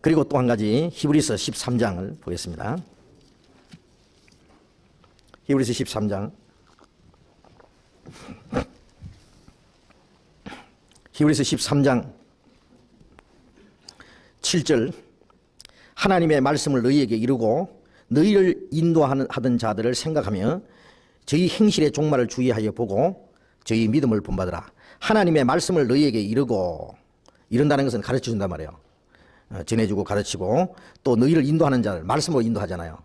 그리고 또 한 가지 히브리서 13장을 보겠습니다. 히브리서 13장. 히브리서 13장 7절. 하나님의 말씀을 너희에게 이루고 너희를 인도하던 자들을 생각하며 저희 행실의 종말을 주의하여 보고 저희 믿음을 본받으라. 하나님의 말씀을 너희에게 이루고, 이룬다는 것은 가르쳐준단 말이에요. 전해주고 가르치고, 또 너희를 인도하는 자들, 말씀으로 인도하잖아요.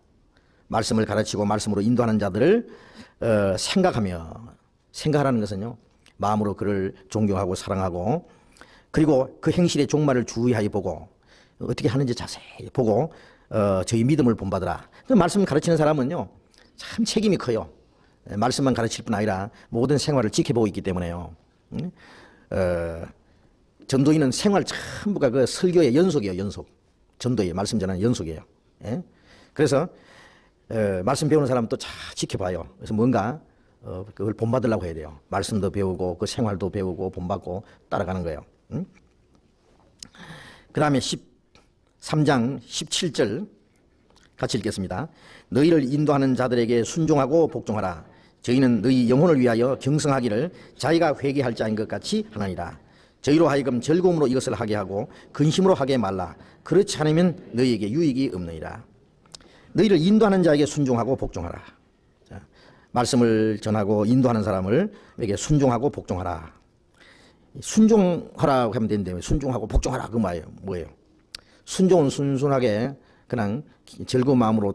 말씀을 가르치고 말씀으로 인도하는 자들을 생각하라는 것은요, 마음으로 그를 존경하고 사랑하고, 그리고 그 행실의 종말을 주의하여 보고, 어떻게 하는지 자세히 보고 저희 믿음을 본받으라. 말씀 가르치는 사람은요, 참 책임이 커요. 말씀만 가르칠 뿐 아니라 모든 생활을 지켜보고 있기 때문에요. 전도인은 생활 전부가 그 설교의 연속이에요. 연속. 전도의 말씀 전하는 연속이에요. 예? 그래서 말씀 배우는 사람은 또 잘 지켜봐요. 그래서 뭔가 그걸 본받으려고 해야 돼요. 말씀도 배우고 그 생활도 배우고 본받고 따라가는 거예요. 그 다음에 13장 17절 같이 읽겠습니다. 너희를 인도하는 자들에게 순종하고 복종하라. 저희는 너희 영혼을 위하여 경성하기를 자기가 회개할 자인 것 같이 하나니라. 저희로 하여금 즐거움으로 이것을 하게 하고 근심으로 하게 말라. 그렇지 않으면 너희에게 유익이 없느니라. 너희를 인도하는 자에게 순종하고 복종하라. 자, 말씀을 전하고 인도하는 사람에게 순종하고 복종하라. 순종하라고 하면 되는데 순종하고 복종하라 그 말이에요. 뭐예요? 순종은 순순하게 그냥 즐거운 마음으로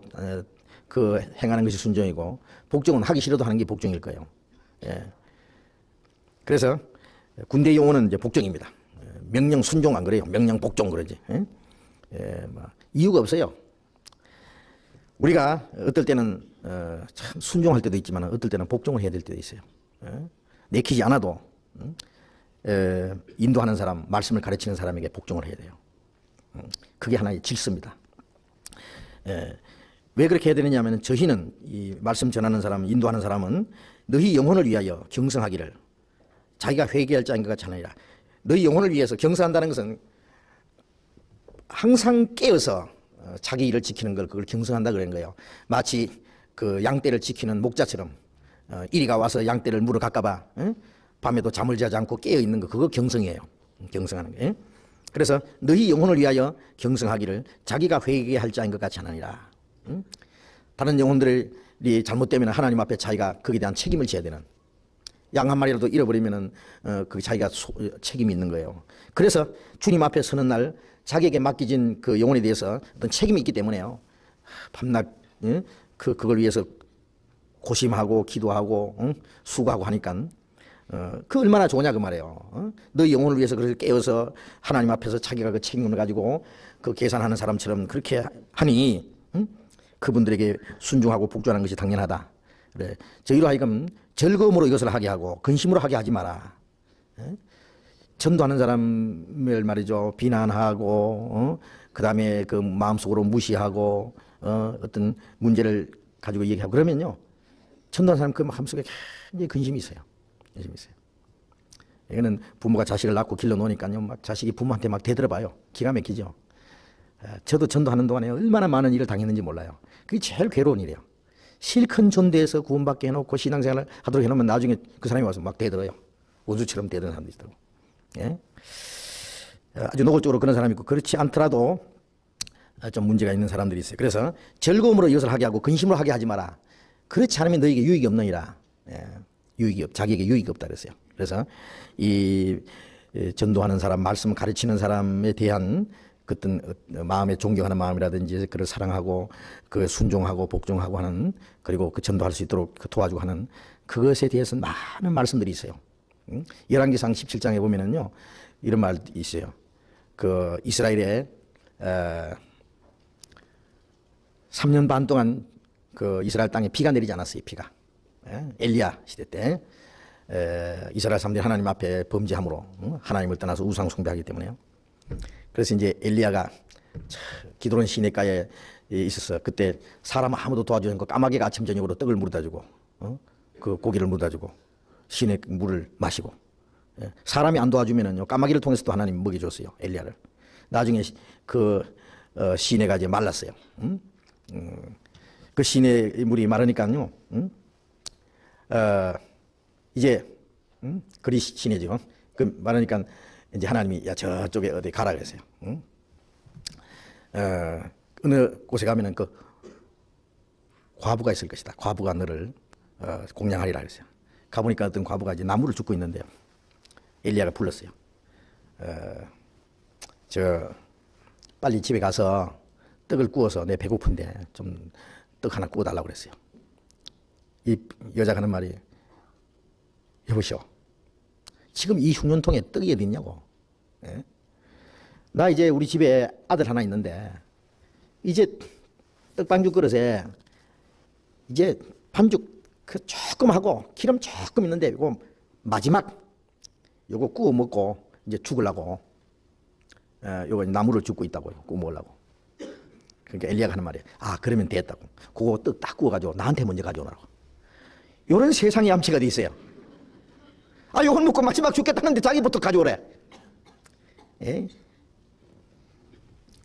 그 행하는 것이 순종이고, 복종은 하기 싫어도 하는 게 복종일 거예요. 예. 그래서 군대 용어는 이제 복종입니다. 명령 순종 안 그래요. 명령 복종 그러지. 예? 예, 뭐 이유가 없어요. 우리가 어떨 때는 참 순종할 때도 있지만 어떨 때는 복종을 해야 될 때도 있어요. 예? 내키지 않아도 인도하는 사람, 말씀을 가르치는 사람에게 복종을 해야 돼요. 그게 하나의 질서입니다. 왜 그렇게 해야 되느냐 하면, 저희는 이 말씀 전하는 사람, 인도하는 사람은 너희 영혼을 위하여 경성하기를 자기가 회개할 자인 것 같이 하느니라. 너희 영혼을 위해서 경성한다는 것은 항상 깨어서 자기 일을 지키는 걸, 그걸 경성한다 그런 거예요. 마치 그 양떼를 지키는 목자처럼 이리가 와서 양떼를 물어 갈까봐 밤에도 잠을 자지 않고 깨어 있는 거, 그거 경성이에요. 경성하는 거예요. 그래서 너희 영혼을 위하여 경성하기를 자기가 회개할 자인 것 같이 하느니라. 다른 영혼들이 잘못되면 하나님 앞에 자기가 거기에 대한 책임을 져야 되는, 양 한 마리라도 잃어버리면은 그 자기가 책임이 있는 거예요. 그래서 주님 앞에 서는 날 자기에게 맡겨진 그 영혼에 대해서 어떤 책임이 있기 때문에요. 밤낮 그걸 위해서 고심하고 기도하고 수고하고 하니까 그 얼마나 좋으냐 그 말이에요. 너희 영혼을 위해서 그렇게 깨어서 하나님 앞에서 자기가 그 책임을 가지고 그 계산하는 사람처럼 그렇게 하니 그분들에게 순종하고 복종하는 것이 당연하다. 그래, 저희로 하여금 즐거움으로 이것을 하게 하고 근심으로 하게 하지 마라. 전도하는 사람을 말이죠, 비난하고 그 다음에 그 마음속으로 무시하고 어떤 문제를 가지고 얘기하고 그러면요, 전도하는 사람 그 마음속에 굉장히 근심이 있어요. 근심이 있어요. 이거는 부모가 자식을 낳고 길러 놓으니까요, 막 자식이 부모한테 막 대들어봐요. 기가 막히죠. 저도 전도하는 동안에 얼마나 많은 일을 당했는지 몰라요. 그게 제일 괴로운 일이에요. 실컷 전도해서 구원받게 해놓고 신앙생활을 하도록 해놓으면 나중에 그 사람이 와서 막 대들어요. 원수처럼 대드는 사람도 있다고. 예? 아주 노골적으로 그런 사람이 있고, 그렇지 않더라도 좀 문제가 있는 사람들이 있어요. 그래서 즐거움으로 이것을 하게 하고 근심으로 하게 하지 마라. 그렇지 않으면 너에게 유익이 없느니라. 예. 자기에게 유익이 없다 그랬어요. 그래서 이 전도하는 사람, 말씀 가르치는 사람에 대한 어떤 마음에 존경하는 마음이라든지 그를 사랑하고 그 순종하고 복종하고 하는, 그리고 그 전도할 수 있도록 도와주고 하는 그것에 대해서 많은 말씀들이 있어요. 열왕기상 17장에 보면은요, 이런 말이 있어요. 그 이스라엘에 3년 반 동안 그 이스라엘 땅에 비가 내리지 않았어요. 비가. 엘리야 시대 때 이스라엘 사람들이 하나님 앞에 범죄함으로 하나님을 떠나서 우상 숭배하기 때문에요. 그래서 이제 엘리야가 기드론 시내가에 있었어요. 그때 사람 아무도 도와주지 않고 까마귀가 아침 저녁으로 떡을 물어다 주고 그 고기를 물어다 주고 시내 물을 마시고, 사람이 안 도와주면은요 까마귀를 통해서도 하나님 먹여줬어요, 엘리야를. 나중에 그 시내가 이제 말랐어요. 그 시내 물이 마르니까요. 이제 그리 시내죠. 그 말하니까 이제 하나님이 야 저쪽에 어디 가라 그랬어요. 어느 곳에 가면은 그 과부가 있을 것이다. 과부가 너를 공양하리라 그랬어요. 가보니까 어떤 과부가 이제 나무를 줍고 있는데요. 엘리야가 불렀어요. 저 빨리 집에 가서 떡을 구워서 내 배고픈데 좀 떡 하나 구워달라고 그랬어요. 이 여자가 하는 말이 여보시오. 지금 이 흉년통에 떡이 어디 있냐고. 예? 나 이제 우리 집에 아들 하나 있는데 이제 떡반죽 그릇에 이제 반죽 그 조금 하고 기름 조금 있는데 이거 마지막 요거 구워 먹고 이제 죽으려고 요거 나무를 줍고 있다고 구워 먹으려고. 그러니까 엘리야가 하는 말이에요. 아 그러면 됐다고. 그거 떡 딱 구워가지고 나한테 먼저 가져오라고. 요런 세상에 암치가 돼 있어요. 아 요걸 먹고 마지막 죽겠다는데 자기부터 가져오래. 예?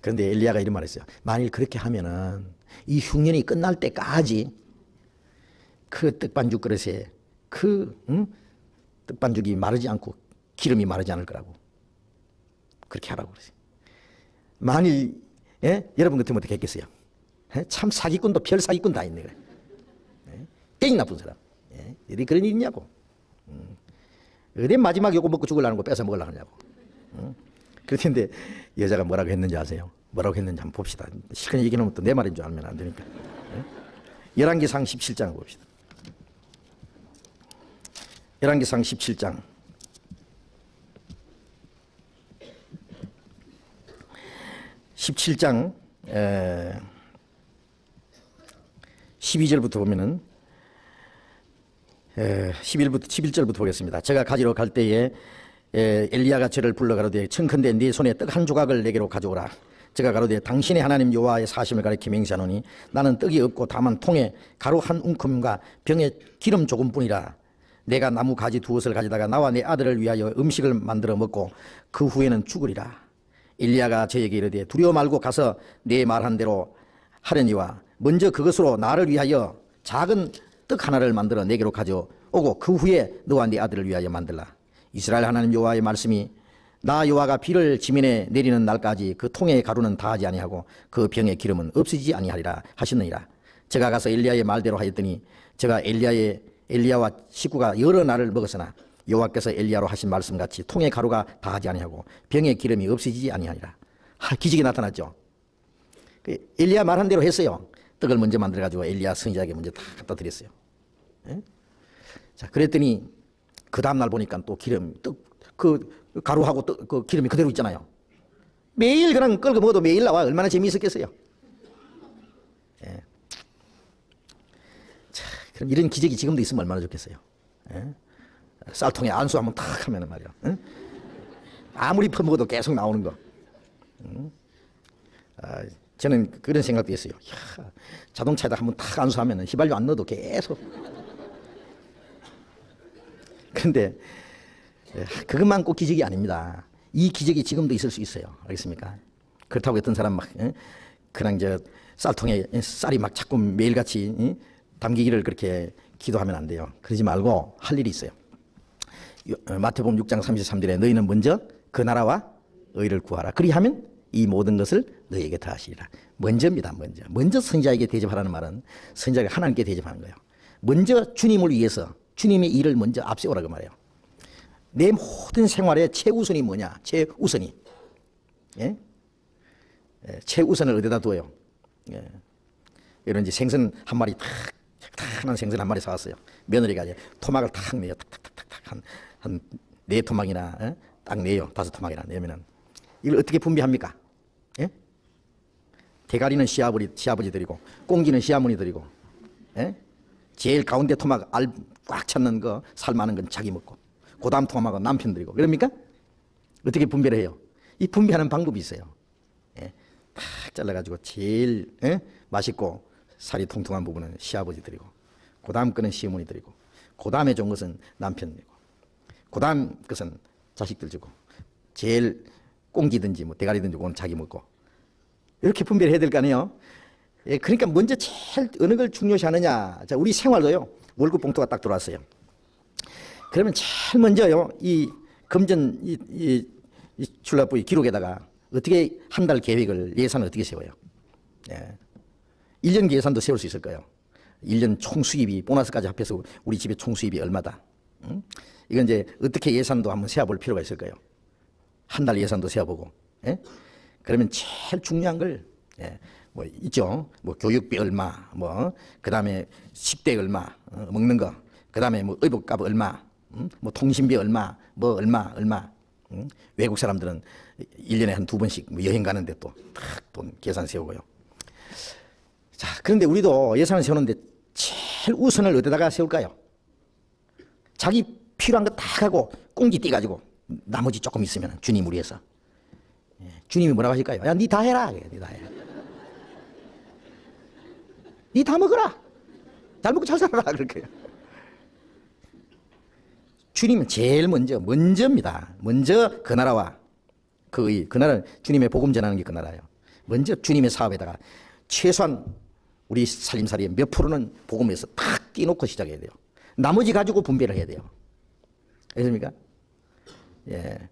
그런데 엘리야가 이런 말을 했어요. 만일 그렇게 하면은 이 흉년이 끝날 때까지 그 떡반죽 그릇에 떡반죽이 마르지 않고 기름이 마르지 않을 거라고. 그렇게 하라고 그러세요. 만일 여러분 같으면 어떻게 했겠어요? 참 사기꾼도 별 사기꾼 다 있네. 그래. 괜히 나쁜 사람. 어디 그런 일 있냐고. 어디 마지막 요거 먹고 죽으려는 거 뺏어 먹으려고 하냐고. 그런데 여자가 뭐라고 했는지 아세요? 뭐라고 했는지 한번 봅시다. 시간이 얘기하면 또 내 말인 줄 알면 안 되니까. 열왕기상 17장을 봅시다. 열왕기상 17장 17장 12절부터 보면은 11절부터 보겠습니다. 제가 가지러 갈 때에 엘리야가 저를 불러 가로되 청컨대 네 손에 떡 한 조각을 내게로 가져오라. 제가 가로되 당신의 하나님 여호와의 사심을 가리켜 맹세하노니 나는 떡이 없고 다만 통에 가루 한 웅큼과 병에 기름 조금뿐이라. 내가 나무 가지 두엇을 가져다가 나와 내 아들을 위하여 음식을 만들어 먹고 그 후에는 죽으리라. 엘리야가 저에게 이르되 두려워 말고 가서 내 말한 대로 하려니와 먼저 그것으로 나를 위하여 작은 떡 하나를 만들어 내게로 가져오고 그 후에 너와 네 아들을 위하여 만들라. 이스라엘 하나님 여호와의 말씀이 나 여호와가 비를 지면에 내리는 날까지 그 통의 가루는 다하지 아니하고 그 병의 기름은 없어지지 아니하리라 하셨느니라. 제가 가서 엘리야의 말대로 하였더니 제가 엘리야와 식구가 여러 날을 먹었으나 여호와께서 엘리야로 하신 말씀같이 통의 가루가 다하지 아니하고 병의 기름이 없어지지 아니하리라. 기적이 나타났죠. 엘리야 말한 대로 했어요. 떡을 먼저 만들어 가지고 엘리야 선지자에게 먼저 다 갖다 드렸어요. 자, 그랬더니 그 다음 날 보니까 또 기름, 그 가루하고 그 기름이 그대로 있잖아요. 매일 그냥 끌고 먹어도 매일 나와. 얼마나 재미있었겠어요. 예. 자, 그럼 이런 기적이 지금도 있으면 얼마나 좋겠어요. 예? 쌀통에 안수 한번 탁 하면 말이야. 예? 아무리 퍼먹어도 계속 나오는 거. 저는 그런 생각도 했어요. 야, 자동차에다 한번 탁 안수하면 휘발유 안 넣어도 계속. 그런데 그것만 꼭 기적이 아닙니다. 이 기적이 지금도 있을 수 있어요. 알겠습니까? 그렇다고 어떤 사람 막 그냥 저 쌀통에 쌀이 막 자꾸 매일같이 담기기를 그렇게 기도하면 안 돼요. 그러지 말고 할 일이 있어요. 마태복음 6장 33절에 너희는 먼저 그 나라와 의를 구하라. 그리하면 이 모든 것을 너희에게 다 하시리라. 먼저입니다. 먼저 선지자에게 대접하라는 말은 선지자가 하나님께 대접하는 거예요. 먼저 주님을 위해서 주님의 일을 먼저 앞세우라고 말해요. 내 모든 생활의 최우선이 뭐냐? 최우선이. 예? 최우선을 어디다 두어요? 예. 이런 이제 생선 한 마리 탁탁한 생선 한 마리 사왔어요. 며느리가 이제 토막을 탁 내요. 탁탁탁탁 한 4토막이나 딱 내요. 5토막이나 내면은 이걸 어떻게 분배합니까? 예? 대가리는 시아버지 드리고 꽁지는 시어머니 드리고 제일 가운데 토막 알 꽉 찼는 거 살 많은 건 자기 먹고 그 다음 토막은 남편 드리고 그럽니까? 어떻게 분배를 해요? 이 분배하는 방법이 있어요. 탁 잘라가지고 제일 맛있고 살이 통통한 부분은 시아버지 드리고 그 다음 거는 시어머니 드리고 그 다음에 좋은 것은 남편 드리고 그 다음 것은 자식들 주고 제일 꽁지든지 뭐 대가리든지 그건 자기 먹고. 이렇게 분별해야 될 거 아니에요. 예, 그러니까 먼저 제일 어느 걸 중요시하느냐. 자, 우리 생활도요. 월급 봉투가 딱 들어왔어요. 그러면 제일 먼저요. 이 금전 이 출납부 기록에다가 어떻게 한 달 계획을 예산을 어떻게 세워요? 예. 1년 계산도 세울 수 있을 거예요. 1년 총 수입이 보너스까지 합해서 우리 집의 총 수입이 얼마다. 응? 이건 이제 어떻게 예산도 한번 세워볼 필요가 있을 거예요. 한 달 예산도 세워보고. 예? 그러면 제일 중요한 걸 예, 뭐 있죠. 뭐 교육비 얼마, 뭐 그다음에 식대 얼마, 먹는 거, 그다음에 뭐 의복값 얼마, 뭐 통신비 얼마, 뭐 얼마. 외국 사람들은 1년에 한 2번씩 뭐 여행 가는데 또 탁 돈 계산 세우고요. 자, 그런데 우리도 예산을 세우는데 제일 우선을 어디다가 세울까요? 자기 필요한 거 딱 하고 꽁지 띄가지고 나머지 조금 있으면 주님을 위해서. 예, 주님이 뭐라고 하실까요? 야, 니 다 해라. 니 다 해. 니 다 먹어라. 잘 먹고 잘 살아라. 그렇게요. 주님은 제일 먼저입니다. 먼저 그 나라와 그 나라는 주님의 복음 전하는 게 그 나라예요. 먼저 주님의 사업에다가 최소한 우리 살림살이의 몇 프로는 복음에서 탁 띄놓고 시작해야 돼요. 나머지 가지고 분배를 해야 돼요. 알겠습니까? 예.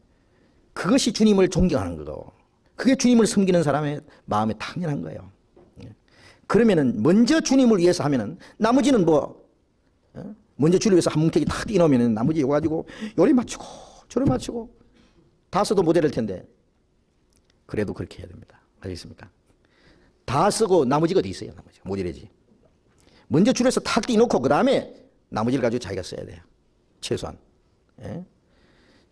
그것이 주님을 존경하는 거고, 그게 주님을 섬기는 사람의 마음에 당연한 거예요. 예. 그러면은 먼저 주님을 위해서 하면은 나머지는 뭐 먼저 주를 위해서 한 뭉태기 탁 띄놓으면 나머지 이거 가지고 요리 맞추고 저리 맞추고 다 써도 모자랄 텐데 그래도 그렇게 해야 됩니다. 알겠습니까? 다 쓰고 나머지가 어디 있어요? 나머지가 모자라지. 먼저 주를 위해서 탁 띄놓고 그 다음에 나머지를 가지고 자기가 써야 돼요. 최소한. 예?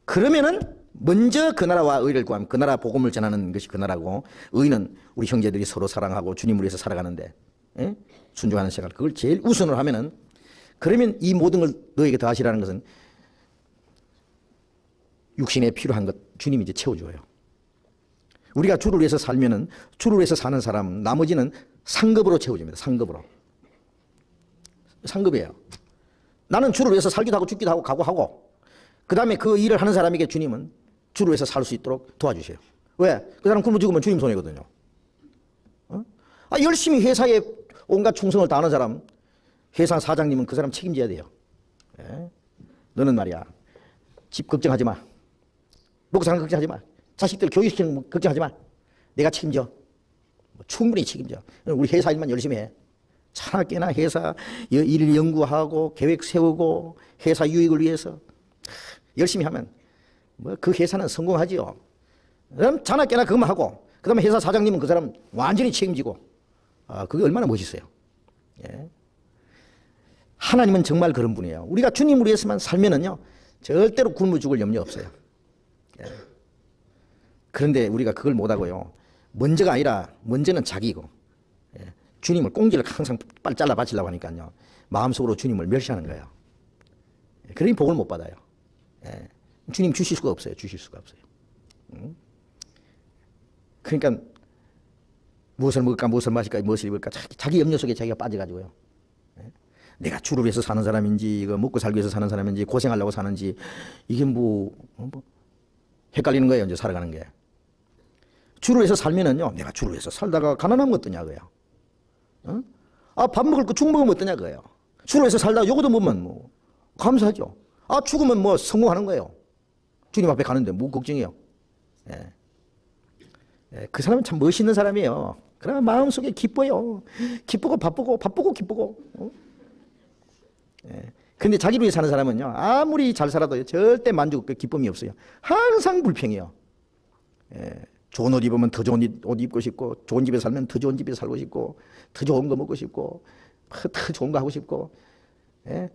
그러면은 먼저 그 나라와 의를 구하면 그 나라 복음을 전하는 것이 그 나라고, 의는 우리 형제들이 서로 사랑하고 주님을 위해서 살아가는데 예? 순종하는 생활, 그걸 제일 우선으로 하면은, 그러면 이 모든 걸 너에게 더하시라는 것은 육신에 필요한 것 주님이 이제 채워줘요. 우리가 주를 위해서 살면은 주를 위해서 사는 사람 나머지는 상급으로 채워줍니다. 상급으로. 상급이에요. 나는 주를 위해서 살기도 하고 죽기도 하고 각오하고, 그 다음에 그 일을 하는 사람에게 주님은 주를 위해서 살 수 있도록 도와주세요. 왜? 그 사람 굶어 죽으면 주님 손해거든요. 열심히 회사에 온갖 충성을 다하는 사람, 회사 사장님은 그 사람 책임져야 돼요. 예? 너는 말이야, 집 걱정하지 마. 먹고 사는 걱정하지 마. 자식들 교육시키는 거 걱정하지 마. 내가 책임져. 충분히 책임져. 우리 회사 일만 열심히 해. 차나깨나 회사 일 연구하고 계획 세우고 회사 유익을 위해서 열심히 하면 뭐 그 회사는 성공하지요. 그럼 차나깨나 그것만 하고, 그 다음에 회사 사장님은 그 사람 완전히 책임지고, 그게 얼마나 멋있어요. 예. 하나님은 정말 그런 분이에요. 우리가 주님을 위해서만 살면은요, 절대로 굶어 죽을 염려 없어요. 예. 그런데 우리가 그걸 못하고요, 먼저가 아니라 먼저는 자기고, 예. 주님을 꽁지를 항상 빨리 잘라 바치려고 하니까요, 마음속으로 주님을 멸시하는 거예요. 예. 그러니 복을 못 받아요. 예. 주님 주실 수가 없어요. 주실 수가 없어요. 그러니까 무엇을 먹을까, 무엇을 마실까, 무엇을 입을까, 자기 염려 속에 자기가 빠져가지고요. 예. 내가 주를 위해서 사는 사람인지, 이거 먹고 살기 위해서 사는 사람인지, 고생하려고 사는지, 이게 뭐 헷갈리는 거예요. 이제 살아가는 게. 주를 위해서 살면은요, 내가 주를 위해서 살다가 가난하면 어떠냐고요. 밥 먹을 거 죽 먹으면 어떠냐 그거예요. 주를 위해서 살다가 요거도 먹으면 뭐 감사하죠. 죽으면 뭐 성공하는 거예요. 주님 앞에 가는데 뭐 걱정이에요. 예. 예, 그 사람은 참 멋있는 사람이에요. 그러나 마음속에 기뻐요. 기쁘고 바쁘고 기쁘고. 예. 근데 자기를 위해 사는 사람은요, 아무리 잘 살아도 절대 만족, 기쁨이 없어요. 항상 불평해요. 예. 좋은 옷 입으면 더 좋은 옷 입고 싶고, 좋은 집에 살면 더 좋은 집에 살고 싶고, 더 좋은 거 먹고 싶고, 더 좋은 거 하고 싶고. 예.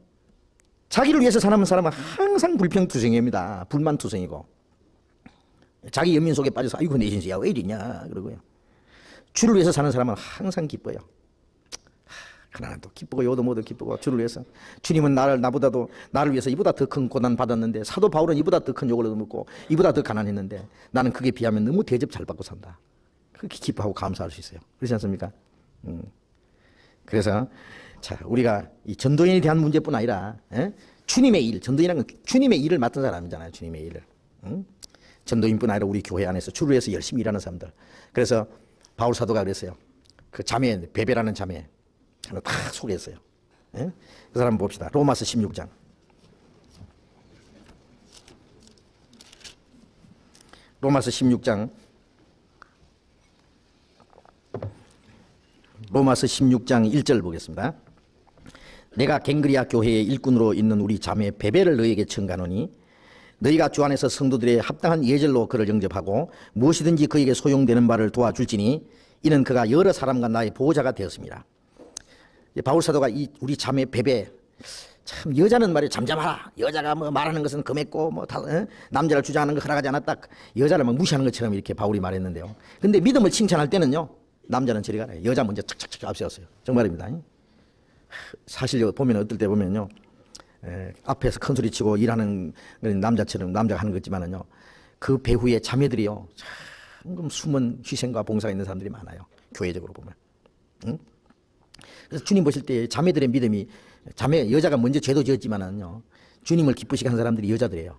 자기를 위해서 사는 사람은 항상 불평투성입니다. 불만투성이고. 자기 연민 속에 빠져서 아이고 내 인생야 왜 이러냐 그러고요. 주를 위해서 사는 사람은 항상 기뻐요. 하나는 또 기쁘고 요도 모두 기쁘고, 주를 위해서. 주님은 나보다도 나를 위해서 이보다 더 큰 고난 받았는데, 사도 바울은 이보다 더 큰 욕을 얻어먹고 이보다 더 가난했는데 나는 그게 비하면 너무 대접 잘 받고 산다. 그렇게 기뻐하고 감사할 수 있어요. 그렇지 않습니까? 그래서 자, 우리가 이 전도인에 대한 문제뿐 아니라, 예? 주님의 일, 전도인이라는 건 주님의 일을 맡은 사람이잖아요. 주님의 일을. 전도인뿐 아니라 우리 교회 안에서 주를 위해서 열심히 일하는 사람들. 그래서 바울 사도가 그랬어요. 그 자매, 베베라는 자매 하나 다 소개했어요. 예? 그 사람 봅시다. 로마서 16장. 로마서 16장 1절 보겠습니다. 내가 갱그리아 교회의 일꾼으로 있는 우리 자매 베베를 너희에게 청가노니 너희가 주 안에서 성도들의 합당한 예절로 그를 영접하고 무엇이든지 그에게 소용되는 바를 도와줄지니 이는 그가 여러 사람과 나의 보호자가 되었습니다. 바울 사도가 이 우리 자매 베베, 참 여자는 말이야 잠잠하라, 여자가 뭐 말하는 것은 금했고 뭐 다, 남자를 주장하는 거 허락하지 않았다, 여자를 막 무시하는 것처럼 이렇게 바울이 말했는데요. 근데 믿음을 칭찬할 때는요, 남자는 저리 가라, 여자 먼저 착착착 앞세웠어요. 정말입니다. 사실 보면 어떨 때 보면요, 앞에서 큰 소리 치고 일하는 남자처럼 남자가 하는 것 같지만은요, 그 배후에 자매들이요, 참 숨은 희생과 봉사가 있는 사람들이 많아요. 교회적으로 보면. 응? 그래서 주님 보실 때 자매들의 믿음이, 자매 여자가 먼저 죄도 지었지만은요, 주님을 기쁘시게 한 사람들이 여자들이에요.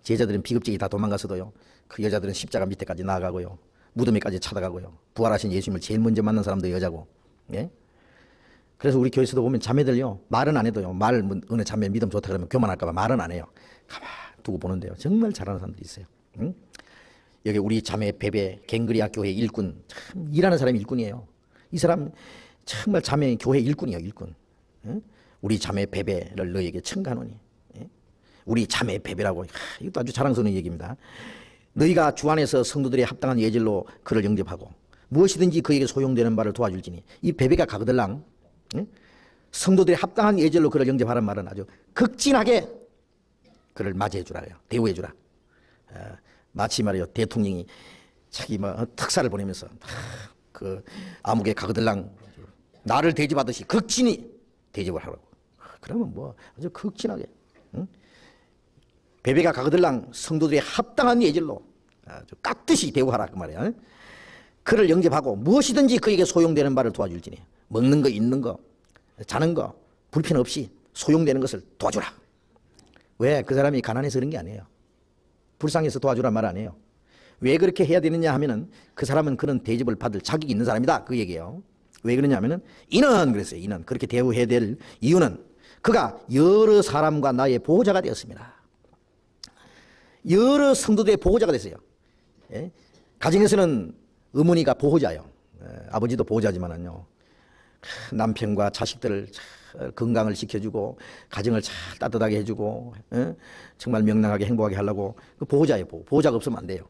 제자들은 비급제기 다 도망가서도요, 그 여자들은 십자가 밑에까지 나아가고요, 무덤에까지 찾아가고요, 부활하신 예수님을 제일 먼저 만난 사람도 여자고. 예? 그래서 우리 교회에서도 보면 자매들요, 말은 안 해도요, 말 어느 자매 믿음 좋다 그러면 교만할까 봐 말은 안 해요. 가만 두고 보는데요, 정말 잘하는 사람들이 있어요. 응? 여기 우리 자매 베베 갱그리아 교회 일꾼, 참 일하는 사람이 일꾼이에요. 이 사람 정말 자매 교회 일꾼이에요, 일꾼. 응? 우리 자매 베베를 너에게 청가노니. 예? 우리 자매 베베라고, 이것도 아주 자랑스러운 얘기입니다. 너희가 주 안에서 성도들의 합당한 예절로 그를 영접하고 무엇이든지 그에게 소용되는 바를 도와줄지니. 이 베베가 가거들랑, 응? 성도들의 합당한 예절로 그를 영접하라는 말은 아주 극진하게 그를 맞이해 주라요, 대우해 주라. 마치 말이요, 대통령이 자기 뭐 특사를 보내면서 그 암흑의 가거들랑 나를 대접하듯이 극진히 대접을 하라고. 그러면 뭐 아주 극진하게, 응? 베베가 가거들랑 성도들의 합당한 예절로 아주 깍듯이 대우하라 그 말이야. 응? 그를 영접하고 무엇이든지 그에게 소용되는 바를 도와줄지니. 먹는 거, 입는 거, 자는 거 불편 없이 소용되는 것을 도와주라. 왜? 그 사람이 가난해서 그런 게 아니에요. 불쌍해서 도와주란 말 아니에요. 왜 그렇게 해야 되느냐 하면은 그 사람은 그런 대접을 받을 자격이 있는 사람이다, 그 얘기예요. 왜 그러냐 하면은 이는 그랬어요. 이는 그렇게 대우해야 될 이유는 그가 여러 사람과 나의 보호자가 되었습니다. 여러 성도들의 보호자가 됐어요. 예? 가정에서는 어머니가 보호자예요. 아버지도 보호자지만은요, 남편과 자식들을 건강을 지켜주고 가정을 잘 따뜻하게 해주고, 정말 명랑하게 행복하게 하려고 그 보호자예요. 보호자가 없으면 안 돼요.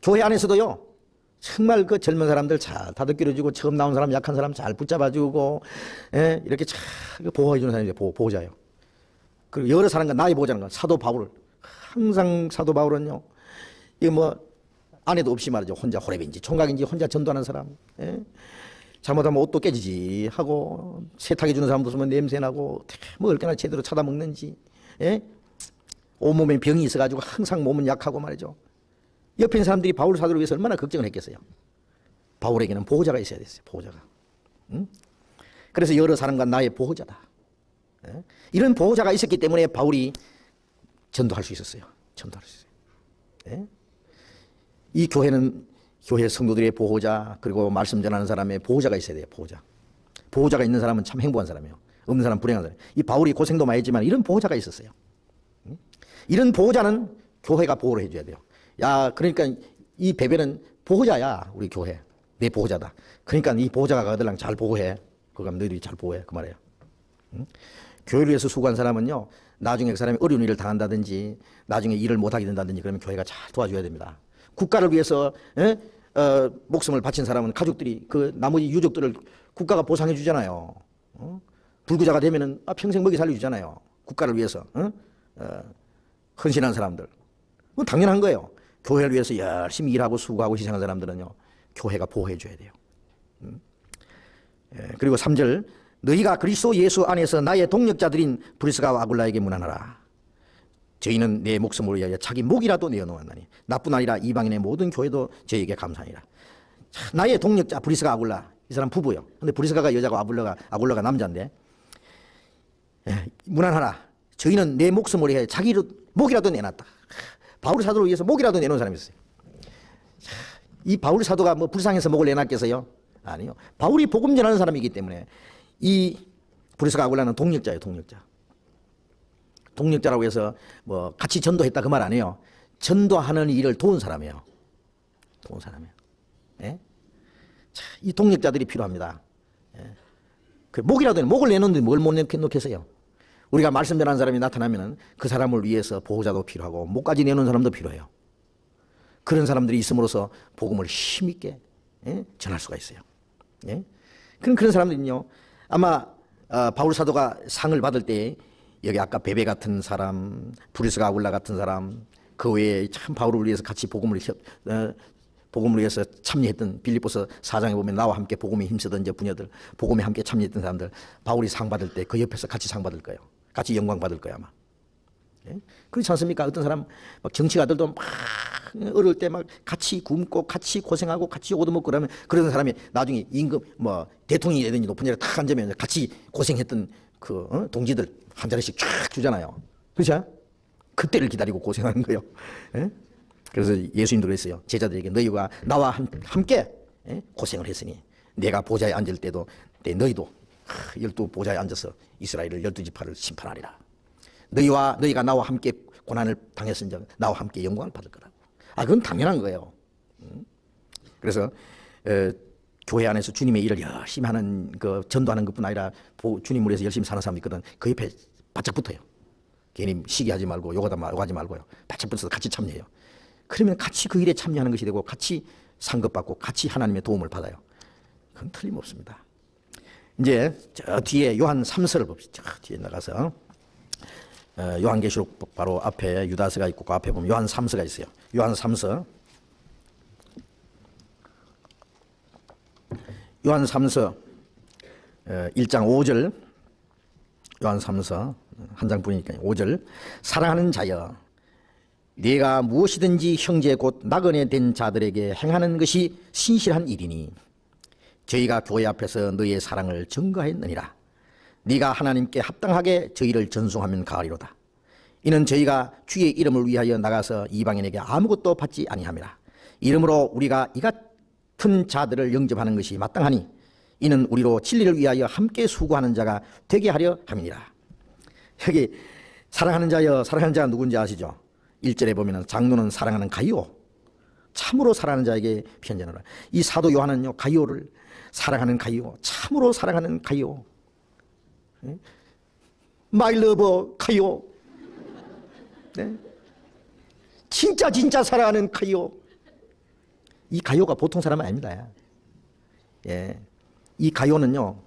교회 안에서도요, 정말 그 젊은 사람들 잘 다독여주고 처음 나온 사람, 약한 사람 잘 붙잡아주고, 이렇게 잘 보호해주는 사람이 보호자예요. 그리고 여러 사람과 나의 보호자는 건 사도 바울. 항상 사도 바울은요, 이거 뭐 아내도 없이 말이죠, 혼자 호랩인지 총각인지 혼자 전도하는 사람. 잘못하면 옷도 깨지지 하고, 세탁해주는 사람도 없으면 냄새나고, 뭐 얼마나 제대로 찾아먹는지. 온몸에 병이 있어가지고 항상 몸은 약하고 말이죠. 옆에 있는 사람들이 바울 사도를 위해서 얼마나 걱정을 했겠어요. 바울에게는 보호자가 있어야 됐어요, 보호자가. 응? 그래서 여러 사람과 나의 보호자다. 이런 보호자가 있었기 때문에 바울이 전도할 수 있었어요. 전도할 수 있어요. 이 교회는 교회 성도들의 보호자, 그리고 말씀 전하는 사람의 보호자가 있어야 돼요, 보호자. 보호자가 있는 사람은 참 행복한 사람이에요. 없는 사람은 불행한 사람이에요. 이 바울이 고생도 많이 했지만 이런 보호자가 있었어요. 이런 보호자는 교회가 보호를 해줘야 돼요. 야, 그러니까 이 베베는 보호자야, 우리 교회. 내 보호자다. 그러니까 이 보호자가 가들랑 잘 보호해. 그럼 너희들이 잘 보호해, 그 말이에요. 교회를 위해서 수고한 사람은요, 나중에 그 사람이 어려운 일을 당한다든지 나중에 일을 못하게 된다든지 그러면 교회가 잘 도와줘야 됩니다. 국가를 위해서 목숨을 바친 사람은 가족들이 그 나머지 유족들을 국가가 보상해 주잖아요. 불구자가 되면은 평생 먹이 살려주잖아요. 국가를 위해서 헌신한 사람들. 당연한 거예요. 교회를 위해서 열심히 일하고 수고하고 희생한 사람들은요, 교회가 보호해 줘야 돼요. 그리고 3절, 너희가 그리스도 예수 안에서 나의 동력자들인 브리스가와 아굴라에게 문안하라. 저희는 내 목숨을 위하여 자기 목이라도 내어놓았나니 나뿐 아니라 이방인의 모든 교회도 저에게 감사하니라. 나의 동력자 브리스가 아굴라, 이 사람 부부요. 근데 브리스가가 여자고 아굴라가 남자인데, 문안하라. 저희는 내 목숨을 위하여 자기 목이라도 내놨다. 바울 사도를 위해서 목이라도 내놓은 사람이 있어요. 이 바울 사도가 뭐 불쌍해서 목을 내놨겠어요? 아니요. 바울이 복음 전하는 사람이기 때문에 이 브리스가 아굴라는 동력자예요. 동력자. 동력자라고 해서 뭐 같이 전도했다 그 말 아니에요. 전도하는 일을 도운 사람이에요. 도운 사람이에요. 예? 자, 이 동력자들이 필요합니다. 예. 그 목이라도 목을 내놓는데 뭘 못 놓겠어요. 우리가 말씀 전하는 사람이 나타나면 그 사람을 위해서 보호자도 필요하고 목까지 내놓는 사람도 필요해요. 그런 사람들이 있음으로써 복음을 힘있게 전할 수가 있어요. 예? 그런 사람들은요, 아마 바울 사도가 상을 받을 때 여기 아까 베베 같은 사람, 브리스가 아굴라 같은 사람, 그 외에 참 바울을 위해서 같이 복음을 위해서 참여했던 빌립보서 4장에 보면 나와 함께 복음에 힘쓰던 이제 부녀들, 복음에 함께 참여했던 사람들, 바울이 상 받을 때 그 옆에서 같이 상 받을 거예요. 같이 영광 받을 거야 아마. 예? 그렇지 않습니까? 어떤 사람 막 정치가들도 막 어릴 때 막 같이 굶고 같이 고생하고 같이 얻어먹고 그러면 그런 사람이 나중에 임금 뭐 대통령이 되든지 높은 자리에 탁 앉으면 같이 고생했던 그 동지들 한 자리씩 쫙 주잖아요. 그렇죠? 그때를 기다리고 고생하는 거예요. 예? 그래서 예수님도 그랬어요. 제자들에게 너희가 나와 함께 고생을 했으니 내가 보좌에 앉을 때도 너희도 12보좌에 앉아서 이스라엘을 12지파를 심판하리라. 너희가 나와 함께 고난을 당했은즉 나와 함께 영광을 받을 거라고. 그건 당연한 거예요. 그래서 교회 안에서 주님의 일을 열심히 하는 그 전도하는 것뿐 아니라 주님을 위해서 열심히 사는 사람이 있거든. 그 옆에 바짝 붙어요. 괜히 시기하지 말고 욕하지 말고요. 바짝 붙어서 같이 참여해요. 그러면 같이 그 일에 참여하는 것이 되고 같이 상급받고 같이 하나님의 도움을 받아요. 그건 틀림없습니다. 이제 저 뒤에 요한 3서를 봅시다. 저 뒤에 나가서 요한계시록 바로 앞에 유다서가 있고 그 앞에 보면 요한 3서가 있어요. 요한 3서. 요한 3서 1장 5절. 요한 3서 한 장뿐이니까 5절. 사랑하는 자여, 네가 무엇이든지 형제 곧 나그네 된 자들에게 행하는 것이 신실한 일이니 저희가 교회 앞에서 너희의 사랑을 증거했느니라. 네가 하나님께 합당하게 저희를 전송하면 가하리로다. 이는 저희가 주의 이름을 위하여 나가서 이방인에게 아무것도 받지 아니함이라. 이러므로 우리가 이 같은 자들을 영접하는 것이 마땅하니 이는 우리로 진리를 위하여 함께 수고하는 자가 되게 하려 함이니라. 여기 사랑하는 자여, 사랑하는 자가 누군지 아시죠? 1절에 보면 장로는 사랑하는 가이오, 참으로 사랑하는 자에게 편지하노라. 이 사도 요한은요, 가이오를 사랑하는 가이오, 참으로 사랑하는 가이오, 마이 러버 가이오, 네? 진짜 사랑하는 가이오. 이 가이오가 보통 사람은 아닙니다. 예. 이 가이오는요,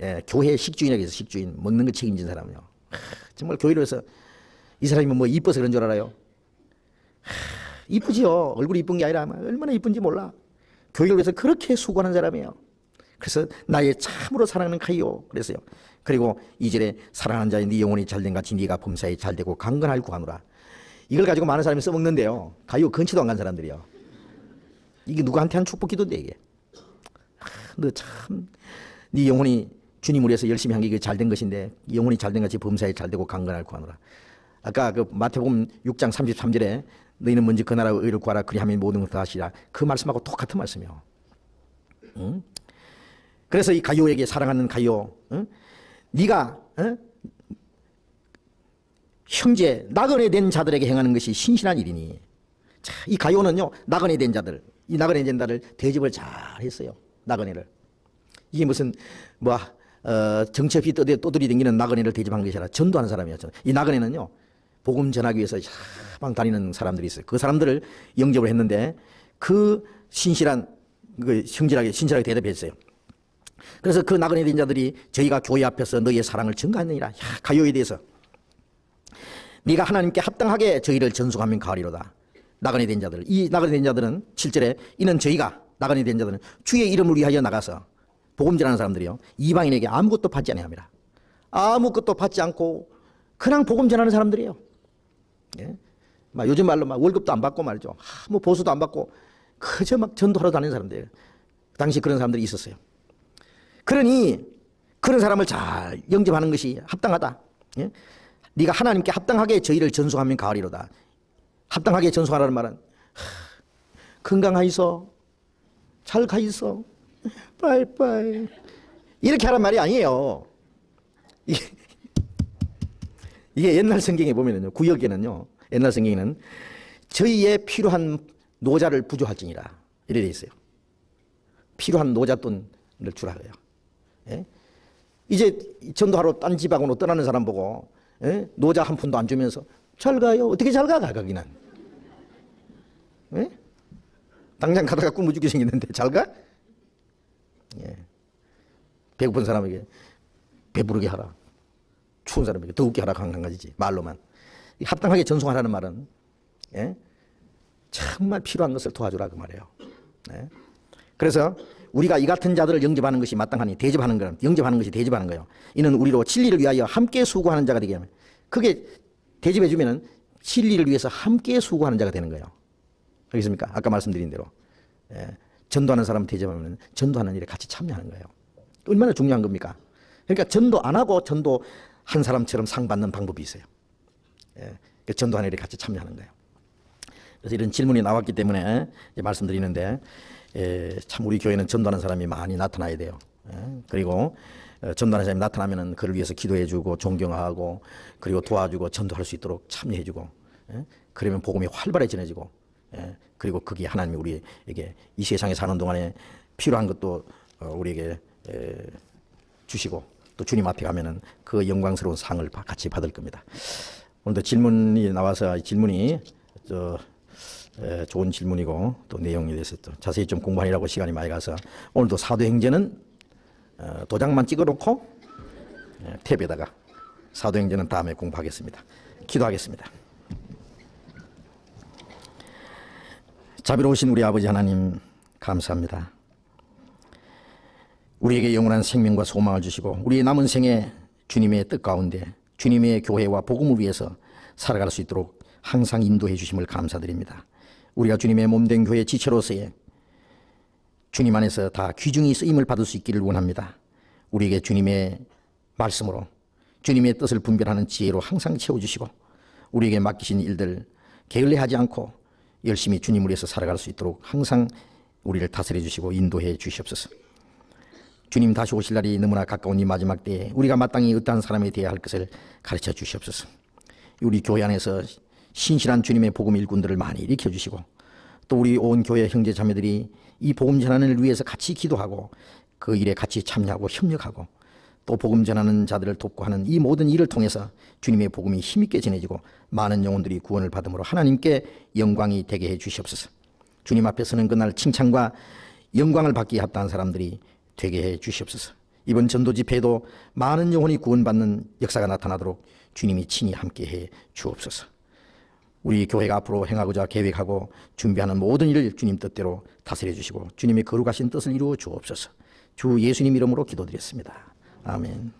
예, 교회 식주인에게 있어. 식주인, 먹는 거 책임진 사람이요. 정말 교회를 해서 이 사람이 뭐 이뻐서 그런 줄 알아요? 이쁘지요. 얼굴이 이쁜 게 아니라 얼마나 이쁜지 몰라. 교회를 위해서 그렇게 수고하는 사람이에요. 그래서 나의 참으로 사랑하는 가이오 그랬어요. 그리고 2절에 사랑하는 자의 네 영혼이 잘된 같이 네가 범사에 잘되고 강건할 구하노라. 이걸 가지고 많은 사람이 써먹는데요, 가이오 근처도 안 간 사람들이요. 이게 누구한테 한 축복 기도인데 이게. 너 참 네 영혼이 주님을 위해서 열심히 한 게 잘된 것인데 영혼이 잘된 같이 범사에 잘되고 강건할 구하노라. 아까 그 마태복음 6장 33절에 너희는 먼저 그 나라의 의를 구하라 그리하면 모든 것을 다 하시라. 그 말씀하고 똑같은 말씀이에요. 응? 그래서 이 가이오에게 사랑하는 가이오, 응? 네가 형제 나그네 된 자들에게 행하는 것이 신실한 일이니. 자, 이 가이오는요, 나그네 된 자들, 이 나그네 된 자들 대접을 잘 했어요. 나그네를. 이게 무슨 뭐 정치없이 떠들이댕기는 나그네를 대접한 것이 아니라 전도하는 사람이었죠. 이 나그네는요, 복음 전하기 위해서 막 다니는 사람들이 있어요. 그 사람들을 영접을 했는데 그 신실한 그 신실하게 대접했어요. 그래서 그 나그네 된 자들이 저희가 교회 앞에서 너희의 사랑을 증거하느니라. 가이오에 대해서 네가 하나님께 합당하게 저희를 전송하면 가하리로다. 나그네 된 자들, 이 나그네 된 자들은 7절에 이는 저희가 나그네 된 자들은 주의 이름을 위하여 나가서 복음 전하는 사람들이요, 이방인에게 아무것도 받지 아니함이라. 아무것도 받지 않고 그냥 복음 전하는 사람들이에요. 예? 막 요즘 말로 막 월급도 안 받고 말이죠. 뭐 보수도 안 받고 그저 막 전도하러 다니는 사람들이에요. 당시 그런 사람들이 있었어요. 그러니 그런 사람을 잘 영접하는 것이 합당하다. 예? 네가 하나님께 합당하게 저희를 전송하면 가하리로다. 합당하게 전송하라는 말은 건강하이소, 잘 가이소, 빠이빠이 이렇게 하란 말이 아니에요. 이게 옛날 성경에 보면은요, 구역에는요, 옛날 성경에는 저희의 필요한 노자를 부조할지니라 이래 돼 있어요. 필요한 노잣돈을 주라 그래요. 예? 이제 전도하러 딴 집하고는 떠나는 사람 보고 예? 노자 한 푼도 안 주면서 잘 가요. 어떻게 잘 가? 거기는. 예? 당장 가다가 굶어 죽게 생겼는데 잘 가? 예. 배고픈 사람에게 배부르게 하라. 추운 사람에게 더욱게 하라 한 가지지. 말로만. 합당하게 전송하라는 말은 예? 정말 필요한 것을 도와주라 그 말이에요. 예? 그래서 우리가 이 같은 자들을 영접하는 것이 마땅하니 대접하는 거는 영접하는 것이 대접하는 거예요. 이는 우리로 진리를 위하여 함께 수고하는 자가 되게 하면 그게 대접해 주면은 진리를 위해서 함께 수고하는 자가 되는 거예요. 알겠습니까? 아까 말씀드린 대로 예. 전도하는 사람 대접하면 전도하는 일에 같이 참여하는 거예요. 얼마나 중요한 겁니까? 그러니까 전도 안 하고 전도한 사람처럼 상 받는 방법이 있어요. 예. 전도하는 일에 같이 참여하는 거예요. 그래서 이런 질문이 나왔기 때문에 말씀드리는데 참 우리 교회는 전도하는 사람이 많이 나타나야 돼요. 그리고 전도하는 사람이 나타나면 그를 위해서 기도해주고 존경하고 그리고 도와주고 전도할 수 있도록 참여해주고 그러면 복음이 활발해지고 그리고 그게 하나님이 우리에게 이 세상에 사는 동안에 필요한 것도 우리에게 주시고 또 주님 앞에 가면은 그 영광스러운 상을 같이 받을 겁니다. 오늘도 질문이 나와서 질문이 좋은 질문이고 또 내용에 대해서 또 자세히 좀 공부하느라고 시간이 많이 가서 오늘도 사도행전은 도장만 찍어놓고 탭에다가 사도행전은 다음에 공부하겠습니다. 기도하겠습니다. 자비로우신 우리 아버지 하나님 감사합니다. 우리에게 영원한 생명과 소망을 주시고 우리의 남은 생에 주님의 뜻 가운데 주님의 교회와 복음을 위해서 살아갈 수 있도록 항상 인도해 주심을 감사드립니다. 우리가 주님의 몸된 교회 지체로서의 주님 안에서 다 귀중히 쓰임을 받을 수 있기를 원합니다. 우리에게 주님의 말씀으로 주님의 뜻을 분별하는 지혜로 항상 채워주시고 우리에게 맡기신 일들 게을리하지 않고 열심히 주님을 위해서 살아갈 수 있도록 항상 우리를 다스려 주시고 인도해 주시옵소서. 주님 다시 오실 날이 너무나 가까운 이 마지막 때에 우리가 마땅히 어떠한 사람이 되어야 할 것을 가르쳐 주시옵소서. 우리 교회 안에서 신실한 주님의 복음 일꾼들을 많이 일으켜 주시고 또 우리 온 교회 형제 자매들이 이 복음 전환을 위해서 같이 기도하고 그 일에 같이 참여하고 협력하고 또 복음 전하는 자들을 돕고 하는 이 모든 일을 통해서 주님의 복음이 힘있게 전해지고 많은 영혼들이 구원을 받음으로 하나님께 영광이 되게 해 주시옵소서. 주님 앞에 서는 그날 칭찬과 영광을 받기에 합당한 사람들이 되게 해 주시옵소서. 이번 전도 집회에도 많은 영혼이 구원받는 역사가 나타나도록 주님이 친히 함께해 주옵소서. 우리 교회가 앞으로 행하고자 계획하고 준비하는 모든 일을 주님 뜻대로 다스려 주시고 주님의 거룩하신 뜻을 이루어 주옵소서. 주 예수님 이름으로 기도드렸습니다. 아멘.